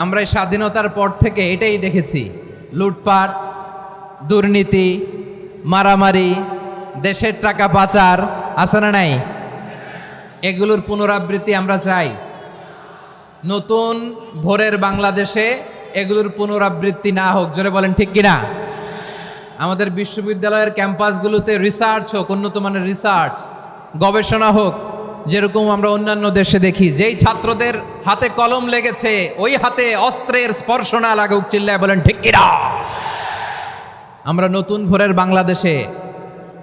আমরা এই স্বাধীনতার পর থেকে এটাই দেখেছি, লুটপাট, দুর্নীতি, মারামারি, দেশের টাকা পাচার আছে না নাই? এগুলোর পুনরাবৃত্তি আমরা চাই। নতুন ভোরের বাংলাদেশে এগুলোর পুনরাবৃত্তি না হোক, জোরে বলেন ঠিক কিনা? আমাদের বিশ্ববিদ্যালয়ের ক্যাম্পাসগুলোতে রিসার্চ হোক, উন্নত মানের রিসার্চ, গবেষণা হোক, যেরকম আমরা অন্যান্য দেশে দেখি। যেই ছাত্রদের হাতে কলম লেগেছে ওই হাতে অস্ত্রের স্পর্শ না লাগুক, চিল্লায় বলেন ঠিক কিনা? আমরা নতুন ভোরের বাংলাদেশে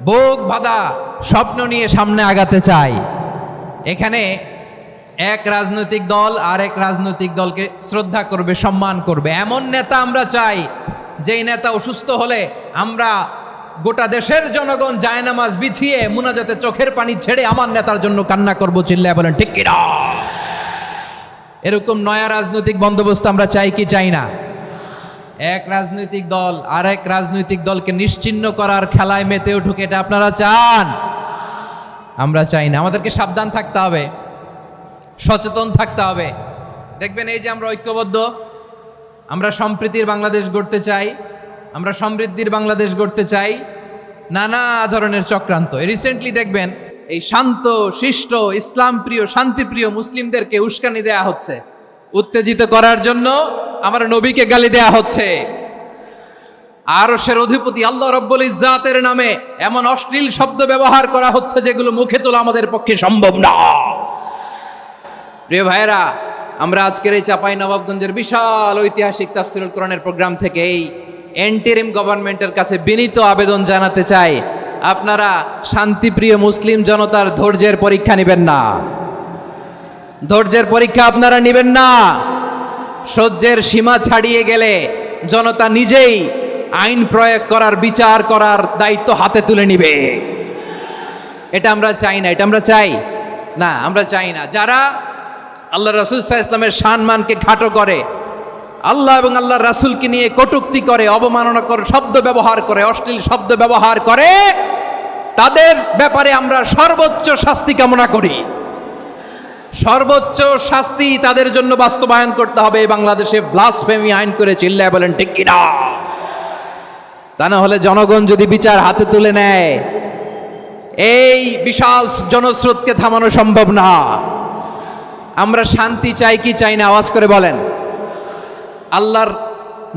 বুক বাঁধা স্বপ্ন নিয়ে সামনে আগাতে চাই। এখানে এক রাজনৈতিক দল আর এক রাজনৈতিক দলকে শ্রদ্ধা করবে, সম্মান করবে, এমন নেতা আমরা চাই যেই নেতা অসুস্থ হলে আমরা গোটা দেশের জনগণ জায়নামাজ বিছিয়ে মুনাজাতে চোখের পানি ছেড়ে আমার নেতার জন্য কান্না করবো, চিল্লায় বলেন ঠিক কিনা? এরকম নয়া রাজনৈতিক বন্দোবস্ত আমরা চাই কি চাই না? এক রাজনৈতিক দল আর এক রাজনৈতিক দলকে নিশ্চিহ্ন করার খেলায় মেতে উঠুক, এটা আপনারা চান? আমরা চাই না। আমাদেরকে সাবধান থাকতে হবে, সচেতন থাকতে হবে। দেখবেন এই যে আমরা ঐক্যবদ্ধ, আমরা সম্প্রীতির বাংলাদেশ গড়তে চাই, আমরা সমৃদ্ধির বাংলাদেশ গড়তে চাই, নানা ধরনের চক্রান্ত। রিসেন্টলি দেখবেন এই শান্ত শিষ্ট ইসলাম প্রিয় শান্তিপ্রিয় মুসলিমদেরকে উস্কানি দেয়া হচ্ছে, উত্তেজিত করার জন্য আমার নবীকে গালি দেয়া হচ্ছে। আরশের অধিপতি আল্লাহ রব্বুল ইজ্জাতের নামে এমন অশ্লীল শব্দ ব্যবহার করা হচ্ছে যেগুলো মুখে তোলা আমাদের পক্ষে সম্ভব না। প্রিয় ভাইয়েরা, আমরা আজকের এই চাঁপাইনবাবগঞ্জের বিশাল ঐতিহাসিক তাফসীরুল কোরআনের প্রোগ্রাম থেকে এই এন্টিরিম গভর্নমেন্টের কাছে বিনীত আবেদন জানাতে চাই, আপনারা শান্তিপ্রিয় মুসলিম জনতার ধৈর্যের পরীক্ষা নেবেন না। ধৈর্যের পরীক্ষা আপনারা নেবেন না। সহ্যের সীমা ছাড়িয়ে গেলে জনতা নিজেই আইন প্রয়োগ করার, বিচার করার দায়িত্ব হাতে তুলে নিবে। এটা আমরা চাই না। এটা আমরা চাই না, আমরা চাই না। যারা আল্লাহ রাসূল সাল্লাল্লাহু আলাইহি ওয়াসাল্লামের সম্মানকে খাটো করে, আল্লাহ এবং আল্লাহর রাসূলকে নিয়ে কটূক্তি করে, অবমাননাকর শব্দ ব্যবহার করে, অশ্লীল শব্দ ব্যবহার করে, তাদের ব্যাপারে আমরা সর্বোচ্চ শাস্তি কামনা করি। সর্বোচ্চ শাস্তি তাদের জন্য বাস্তবায়ন করতে হবে। বাংলাদেশে ব্লাসফেমি আইন করে, চিল্লায় বলেন ঠিক কিনা? তা না হলে জনগণ যদি বিচার হাতে তুলে নেয়, এই বিশাল জনস্রোতকে থামানো সম্ভব না। আমরা শান্তি চাই কি চাই না? আওয়াজ করে বলেন। আল্লাহর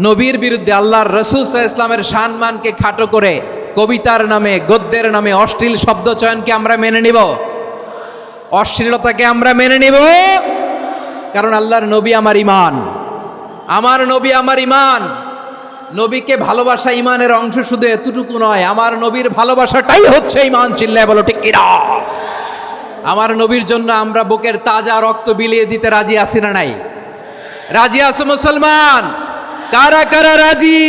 নবীর বিরুদ্ধে, আল্লাহর রাসূল সাল্লাল্লাহু আলাইহি ওয়াসাল্লামের সম্মানকে খাটো করে কবিতার নামে, গদ্যের নামে অশ্লীল শব্দ চয়নকে আমরা মেনে নিব? অশ্লীলতাকে আমরা মেনে নিব? কারণ আল্লাহর নবী আমার ইমান, আমার নবী আমার ইমান। নবীকে ভালোবাসা ইমানের অংশ শুধু এতটুকু নয়, আমার নবীর ভালোবাসাটাই হচ্ছে ইমান, চিল্লায় বলো ঠিক কিনা? আমার নবীর জন্য আমরা বুকের তাজা রক্ত বিলিয়ে দিতে রাজি আছি না নাই? রাজি আছো মুসলমান? কারা কারা রাজি?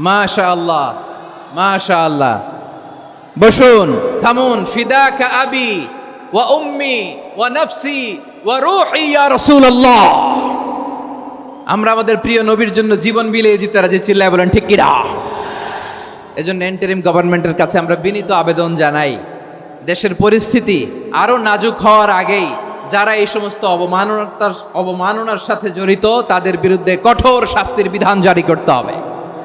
মাশাআল্লাহ, মাশাআল্লাহ। বসুন, থামুন। ফিদাকা আবি ওয়া উম্মি ওয়া নাফসি ওয়া রূহি ইয়া রাসূলুল্লাহ। আমরা আমাদের প্রিয় নবীর জন্য জীবন বিলিয়ে দিতে রাজি, চিল্লায় বলেন ঠিক কিনা? এজন্য এন্টারিম গভর্নমেন্টের কাছে আমরা বিনীত আবেদন জানাই, দেশের পরিস্থিতি আরো নাজুক হওয়ার আগেই যারা এই সমস্ত অবমাননার সাথে জড়িত তাদের বিরুদ্ধে কঠোর শাস্তির বিধান জারি করতে হবে।